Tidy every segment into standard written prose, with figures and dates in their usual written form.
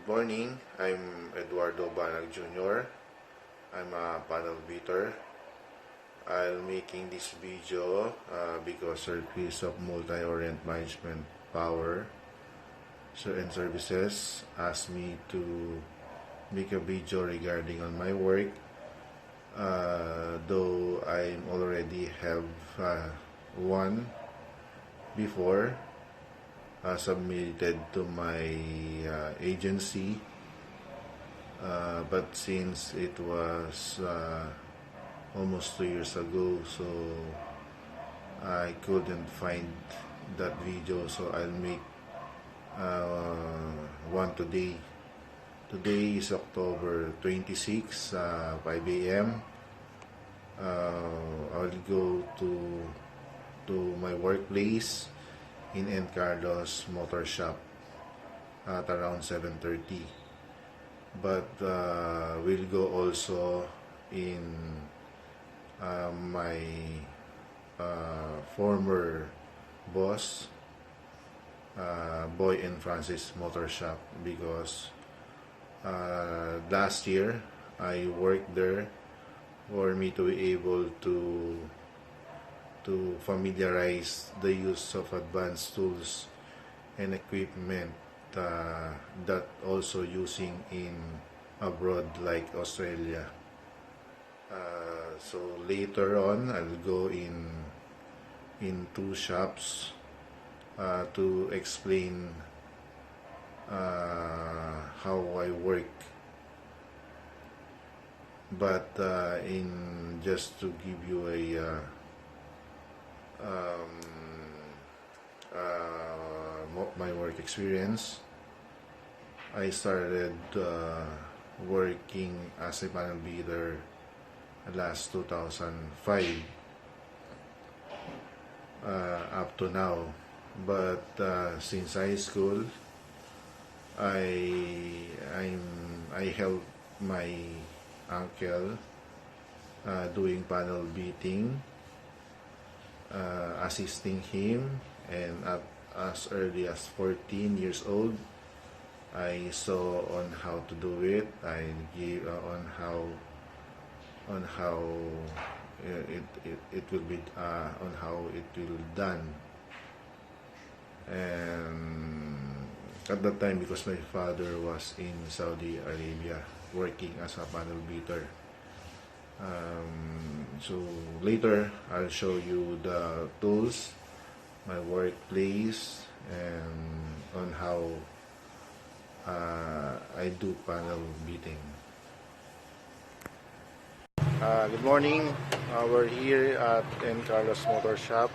Good morning, I'm Eduardo Banag Jr. I'm a panel beater. I'm making this video because our piece of multi-orient management power and services asked me to make a video regarding on my work. Though I already have one before submitted to my agency, but since it was almost 2 years ago, so I couldn't find that video, so I'll make one today. Today is October 26, 5 a.m. I'll go to my workplace in Carlos Motor Shop at around 7:30. But we'll go also in my former boss, Boy and Francis Motor Shop, because last year I worked there for me to be able to familiarize the use of advanced tools and equipment that also using in abroad like Australia. So later on I'll go in two shops to explain how I work, but in just to give you a my work experience, I started working as a panel beater last 2005 up to now. But since high school, I help my uncle doing panel beating, assisting him, and as early as 14 years old, I saw on how to do it. I give on how it will be on how it will done. And at that time, because my father was in Saudi Arabia working as a panel beater. So later I'll show you the tools, my workplace, and on how I do panel beating. Good morning. We're here at Carlos Motor Shop,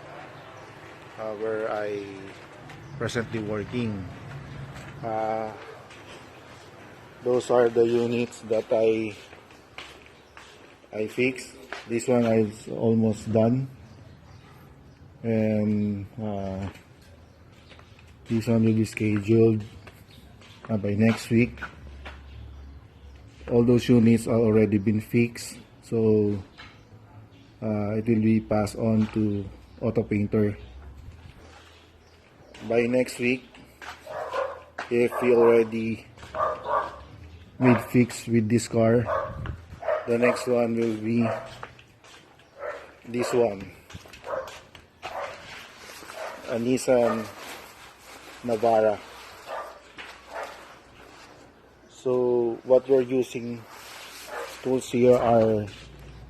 where I presently working. Those are the units that I fixed. This one is almost done, and this one will be scheduled by next week. All those units are already been fixed, so it will be passed on to auto painter by next week. If we already made fix with this car, the next one will be this one, a Nissan Navara. So what we're using tools here are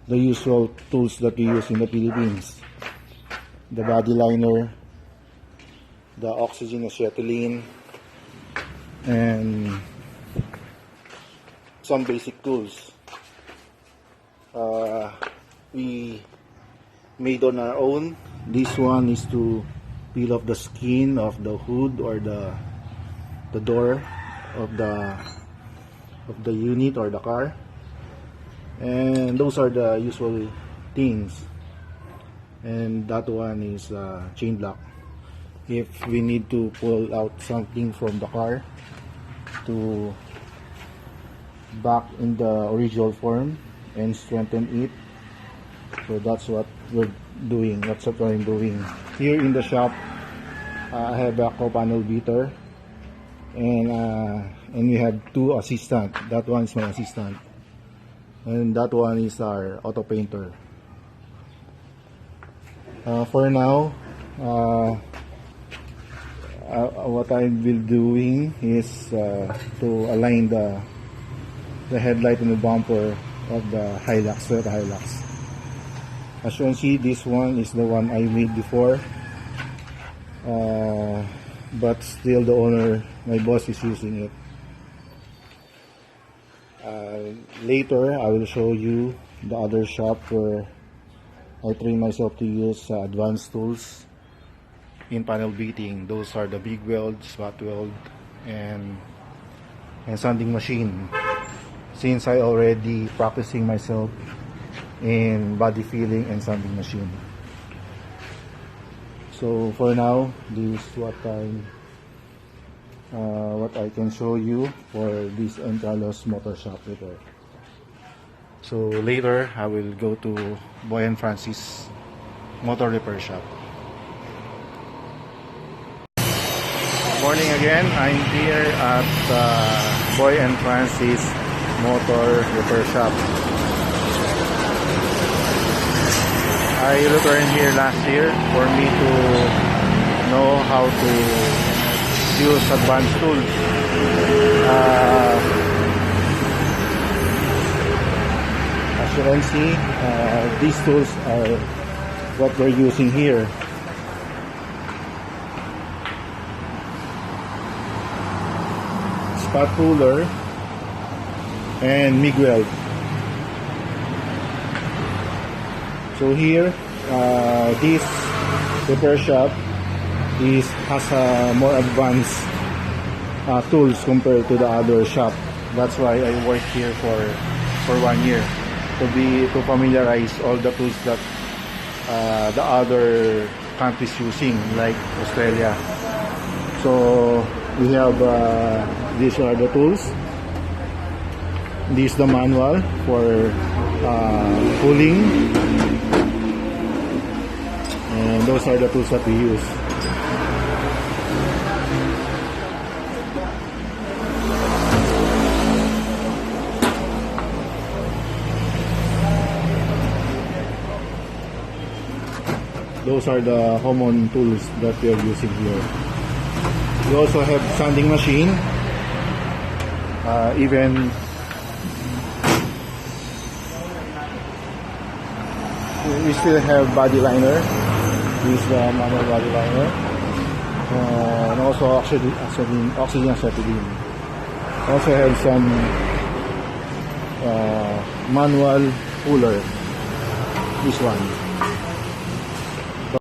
the usual tools that we use in the Philippines: the body liner, the oxygen acetylene, and some basic tools we made on our own. This one is to peel off the skin of the hood or the door of the unit or the car, and those are the usual things. And that one is chain block. If we need to pull out something from the car to back in the original form and strengthen it, so that's what we're doing. That's what I'm doing here in the shop. I have a co-panel beater and we have two assistants. That one is my assistant, and that one is our auto painter. For now, what I will doing is to align the headlight and the bumper of the Hilux, Toyota Hilux. As you can see, this one is the one I made before, but still the owner, my boss, is using it. Later I will show you the other shop where I train myself to use advanced tools in panel beating. Those are the big weld, spot weld, and sanding machine. Since I already practicing myself in body filling and sanding machine. So for now, this is what I can show you for this Carlos Motor Shop repair. So later I will go to Boy and Francis Motor Repair Shop. Morning again. I'm here at Boy and Francis Motor Repair Shop. I returned here last year for me to know how to use advanced tools. As you can see, these tools are what we're using here. Spot ruler and MIG weld. So here, this repair shop has a more advanced tools compared to the other shop. That's why I worked here for 1 year to familiarize all the tools that the other countries using, like Australia. So we have these are the tools. This is the manual for pulling. And those are the tools that we use. Those are the common tools that we are using here. We also have sanding machine. Even we still have body liner. This is the manual body liner, and also oxygen acetylene. Also have some manual puller. This one.